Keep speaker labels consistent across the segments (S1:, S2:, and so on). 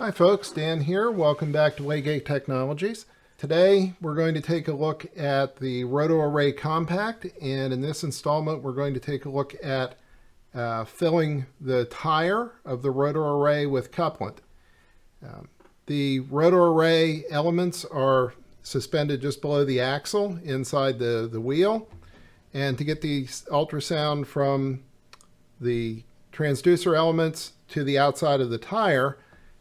S1: Hi folks, Dan here. Welcome back to Waygate Technologies. Today we're going to take a look at the RotoArray comPAct, and in this installment we're going to take a look at filling the tire of the RotoArray with Couplant. The RotoArray elements are suspended just below the axle inside the wheel, and to get the ultrasound from the transducer elements to the outside of the tire,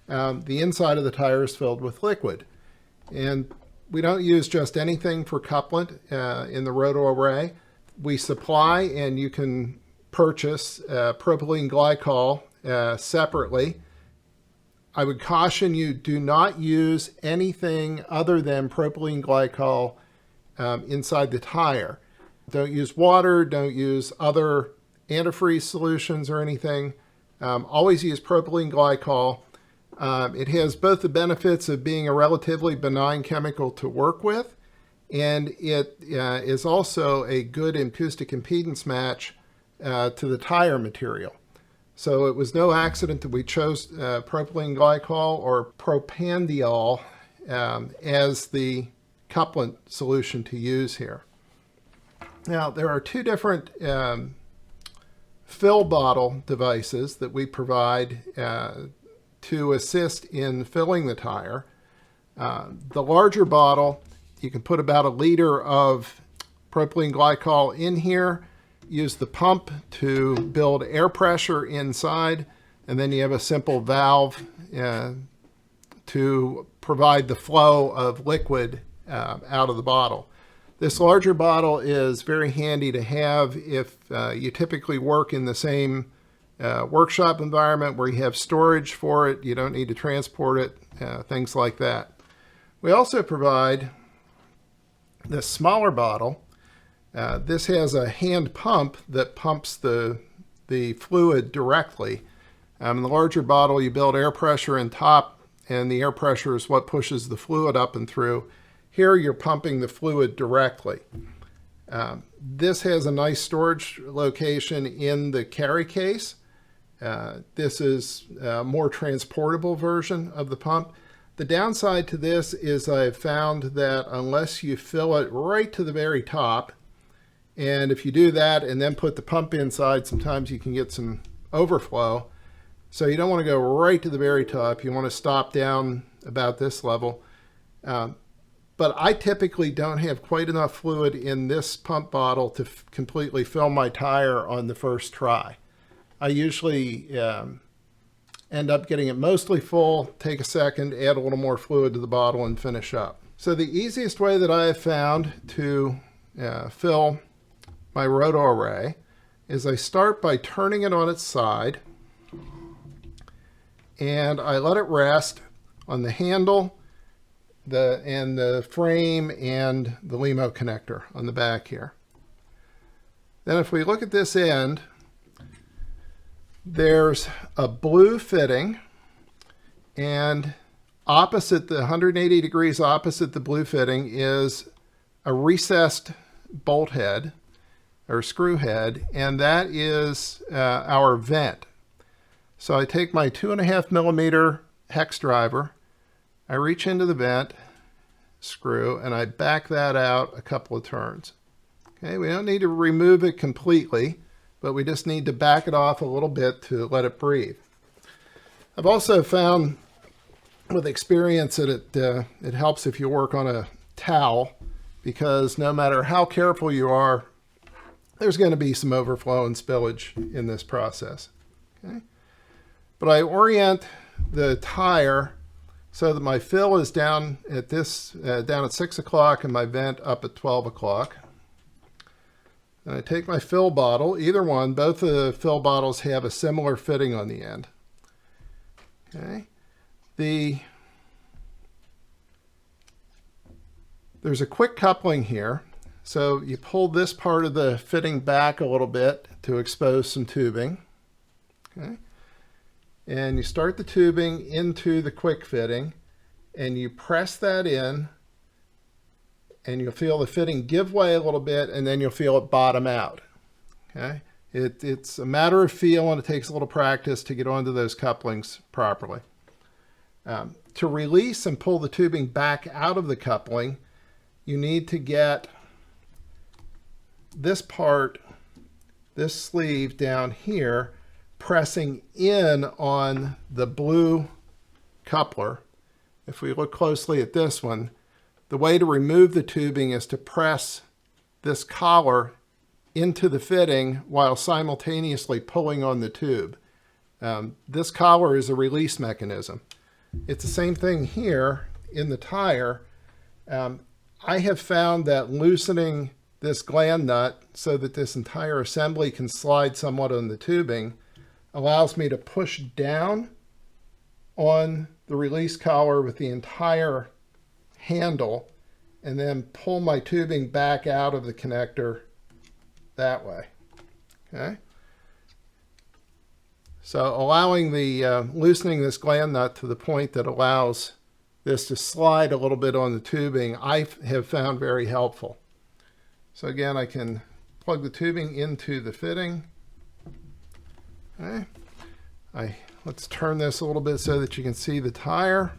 S1: the inside of the tire is filled with liquid. And we don't use just anything for Couplant in the RotoArray. We supply, and you can purchase propylene glycol separately. I would caution you, do not use anything other than propylene glycol inside the tire. Don't use water, don't use other antifreeze solutions or anything. Always use propylene glycol. It has both the benefits of being a relatively benign chemical to work with, and it is also a good acoustic impedance match to the tire material. So it was no accident that we chose propylene glycol or propandiol as the couplant solution to use here. Now, there are two different fill bottle devices that we provide to assist in filling the tire. The larger bottle, you can put about 1 liter of propylene glycol in here, use the pump to build air pressure inside, and then you have a simple valve to provide the flow of liquid out of the bottle. This larger bottle is very handy to have if you typically work in the same workshop environment where you have storage for it, you don't need to transport it, things like that. We also provide this smaller bottle. This has a hand pump that pumps the fluid directly. In the larger bottle, you build air pressure in top, and the air pressure is what pushes the fluid up and through. Here you're pumping the fluid directly. This has a nice storage location in the carry case. This is a more transportable version of the pump. The downside to this is I've found that unless you fill it right to the very top, and if you do that and then put the pump inside, sometimes you can get some overflow. So you don't want to go right to the very top. You want to stop down about this level. But I typically don't have quite enough fluid in this pump bottle to completely fill my tire on the first try. I usually end up getting it mostly full, take a second, add a little more fluid to the bottle, and finish up. So the easiest way that I have found to fill my RotoArray is I start by turning it on its side, and I let it rest on the handle, the frame, and the LEMO connector on the back here. Then if we look at this end, there's a blue fitting, and opposite the 180 degrees opposite the blue fitting is a recessed bolt head or screw head, and that is our vent. So I take my 2.5 millimeter hex driver, I reach into the vent screw, and I back that out a couple of turns. Okay, we don't need to remove it completely, but we just need to back it off a little bit to let it breathe. I've also found with experience that it helps if you work on a towel, because no matter how careful you are, there's going to be some overflow and spillage in this process. Okay? But I orient the tire so that my fill is down at 6 o'clock and my vent up at 12 o'clock. And I take my fill bottle, either one, both of the fill bottles have a similar fitting on the end. Okay. There's a quick coupling here. So you pull this part of the fitting back a little bit to expose some tubing. Okay. And you start the tubing into the quick fitting, and you press that in, and you'll feel the fitting give way a little bit, and then you'll feel it bottom out. Okay, It's a matter of feel, and it takes a little practice to get onto those couplings properly. To release and pull the tubing back out of the coupling, you need to get this part, this sleeve down here, pressing in on the blue coupler. If we look closely at this one, the way to remove the tubing is to press this collar into the fitting while simultaneously pulling on the tube. This collar is a release mechanism. It's the same thing here in the tire. I have found that loosening this gland nut so that this entire assembly can slide somewhat on the tubing allows me to push down on the release collar with the entire handle and then pull my tubing back out of the connector that way. Okay. So allowing the loosening this gland nut to the point that allows this to slide a little bit on the tubing, I have found very helpful. So again, I can plug the tubing into the fitting. Okay. Let's turn this a little bit so that you can see the tire.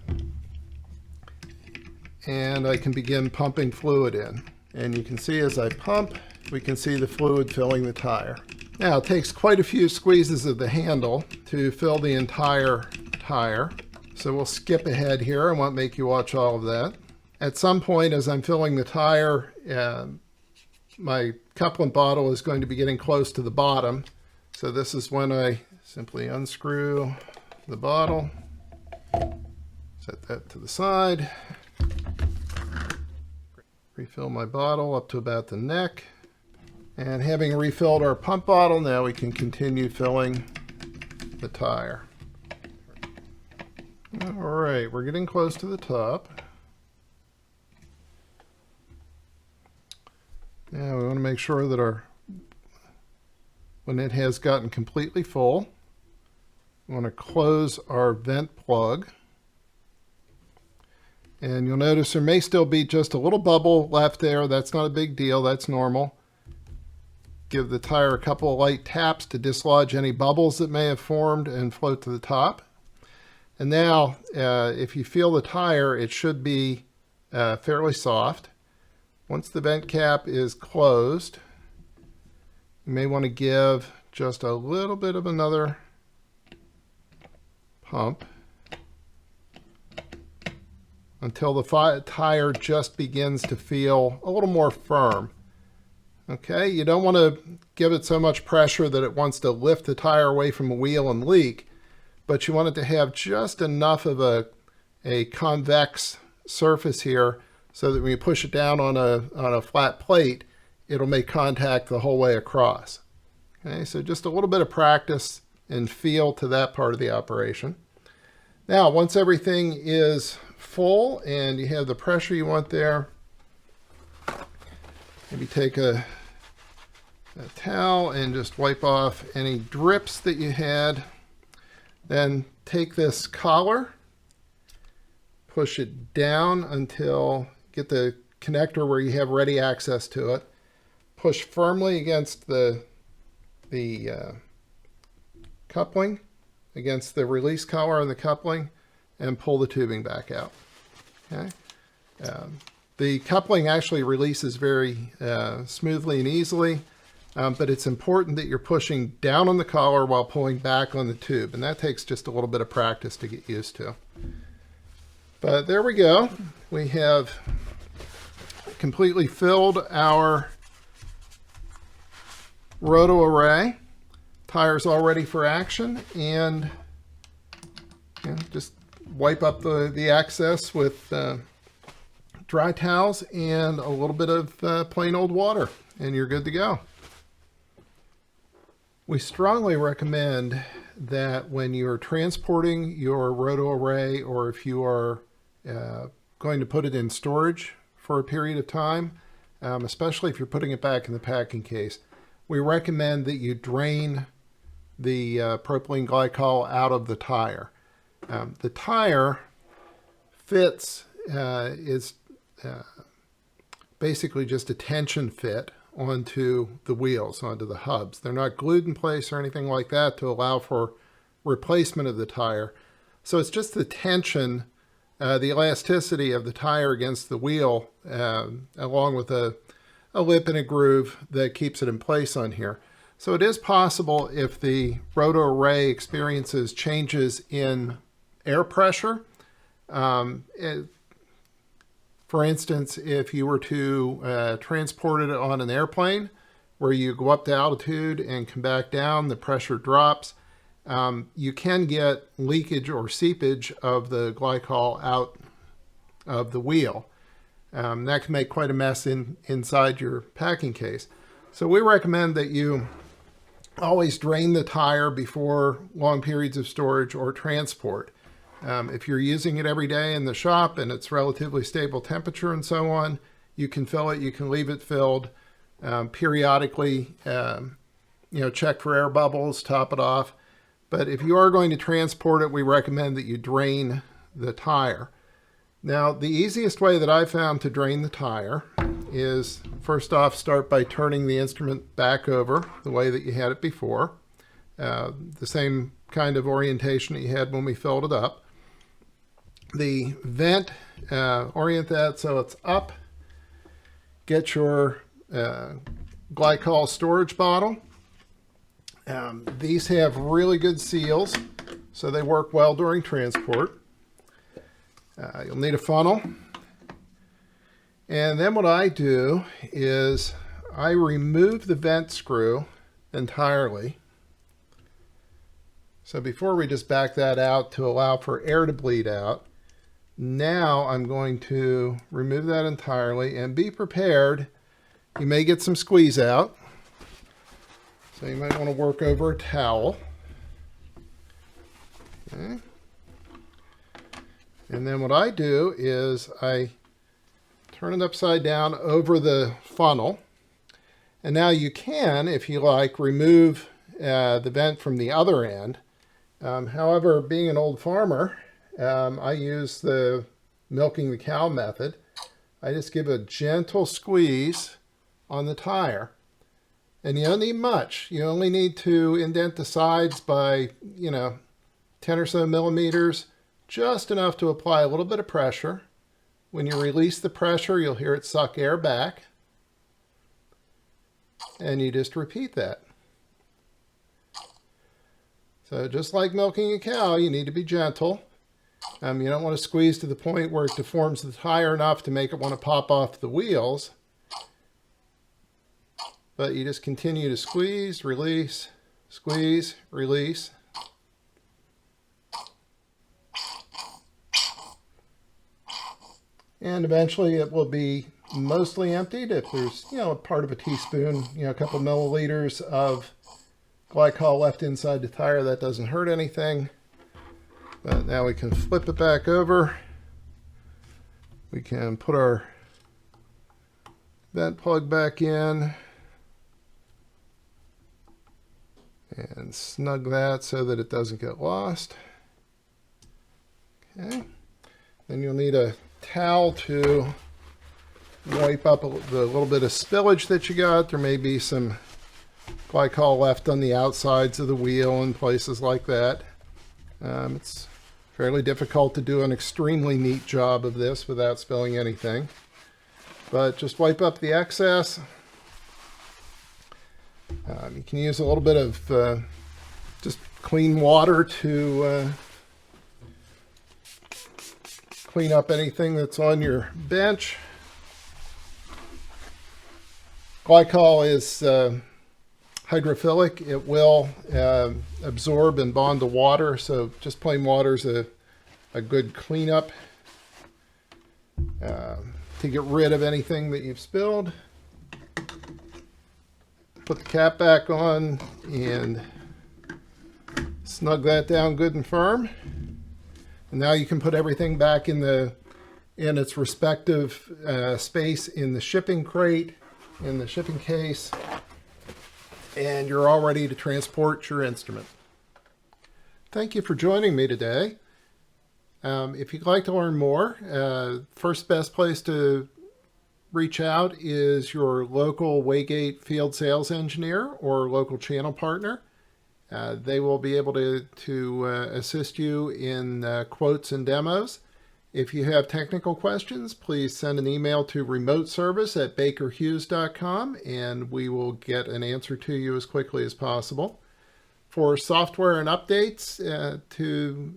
S1: And I can begin pumping fluid in. And you can see as I pump, we can see the fluid filling the tire. Now, it takes quite a few squeezes of the handle to fill the entire tire. So we'll skip ahead here. I won't make you watch all of that. At some point, as I'm filling the tire, my couplant bottle is going to be getting close to the bottom. So this is when I simply unscrew the bottle, set that to the side, refill my bottle up to about the neck. And having refilled our pump bottle, now we can continue filling the tire. All right, we're getting close to the top. Now we want to make sure that when it has gotten completely full, we want to close our vent plug. And you'll notice there may still be just a little bubble left there. That's not a big deal, that's normal. Give the tire a couple of light taps to dislodge any bubbles that may have formed and float to the top. And now, if you feel the tire, it should be fairly soft. Once the vent cap is closed, you may want to give just a little bit of another pump until the tire just begins to feel a little more firm. Okay, you don't want to give it so much pressure that it wants to lift the tire away from the wheel and leak, but you want it to have just enough of a convex surface here so that when you push it down on a flat plate, it'll make contact the whole way across. Okay, so just a little bit of practice and feel to that part of the operation. Now, once everything is full and you have the pressure you want there, maybe take a towel and just wipe off any drips that you had. Then take this collar, push it down until get the connector where you have ready access to it. Push firmly against the coupling, against the release collar on the coupling, and pull the tubing back out. Okay. The coupling actually releases very smoothly and easily, but it's important that you're pushing down on the collar while pulling back on the tube, and that takes just a little bit of practice to get used to. But there we go. We have completely filled our RotoArray. Tire's all ready for action, and just wipe up the excess with dry towels and a little bit of plain old water, and you're good to go. We strongly recommend that when you're transporting your RotoArray, or if you are going to put it in storage for a period of time, especially if you're putting it back in the packing case, we recommend that you drain the propylene glycol out of the tire. The tire fits is basically just a tension fit onto the wheels, onto the hubs. They're not glued in place or anything like that to allow for replacement of the tire. So it's just the tension, the elasticity of the tire against the wheel, along with a lip and a groove that keeps it in place on here. So it is possible if the RotoArray experiences changes in air pressure. For instance, if you were to transport it on an airplane where you go up to altitude and come back down, the pressure drops, you can get leakage or seepage of the glycol out of the wheel. That can make quite a mess inside your packing case. So we recommend that you always drain the tire before long periods of storage or transport. If you're using it every day in the shop and it's relatively stable temperature and so on, you can fill it, you can leave it filled. Periodically, check for air bubbles, top it off. But if you are going to transport it, we recommend that you drain the tire. Now, the easiest way that I've found to drain the tire is, first off, start by turning the instrument back over the way that you had it before. The same kind of orientation that you had when we filled it up. The vent, orient that so it's up. Get your glycol storage bottle. These have really good seals, so they work well during transport. You'll need a funnel. And then what I do is I remove the vent screw entirely. So before we just back that out to allow for air to bleed out, now I'm going to remove that entirely and be prepared. You may get some squeeze out. So you might want to work over a towel. Okay. And then what I do is I turn it upside down over the funnel. And now you can, if you like, remove the vent from the other end. However, being an old farmer, I use the milking the cow method. I just give a gentle squeeze on the tire. And you don't need much. You only need to indent the sides by, 10 or so millimeters, just enough to apply a little bit of pressure. When you release the pressure, you'll hear it suck air back. And you just repeat that. So just like milking a cow, you need to be gentle. You don't want to squeeze to the point where it deforms the tire enough to make it want to pop off the wheels. But you just continue to squeeze, release, squeeze, release. And eventually it will be mostly emptied. If there's, a part of a teaspoon, a couple milliliters of glycol left inside the tire, that doesn't hurt anything. But now we can flip it back over. We can put our vent plug back in and snug that so that it doesn't get lost. Okay. Then you'll need a towel to wipe up the little bit of spillage that you got. There may be some glycol left on the outsides of the wheel and places like that. It's fairly difficult to do an extremely neat job of this without spilling anything. But just wipe up the excess. You can use a little bit of just clean water to clean up anything that's on your bench. Glycol is hydrophilic. It will absorb and bond to water, so just plain water is a good cleanup to get rid of anything that you've spilled. Put the cap back on and snug that down good and firm. And now you can put everything back in its respective space in the shipping crate, in the shipping case, and you're all ready to transport your instrument. Thank you for joining me today. If you'd like to learn more, first best place to reach out is your local Waygate field sales engineer or local channel partner. They will be able to assist you in quotes and demos. If you have technical questions, please send an email to remoteservice@bakerhughes.com and we will get an answer to you as quickly as possible. For software and updates to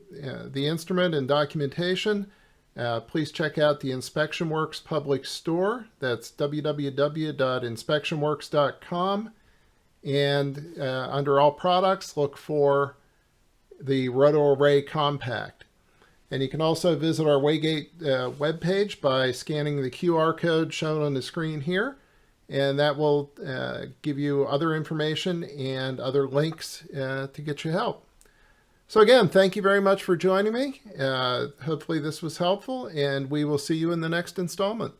S1: the instrument and documentation, please check out the InspectionWorks public store. That's www.inspectionworks.com. And under all products, look for the RotoArray comPAct. And you can also visit our Waygate webpage by scanning the QR code shown on the screen here. And that will give you other information and other links to get you help. So again, thank you very much for joining me. Hopefully this was helpful, and we will see you in the next installment.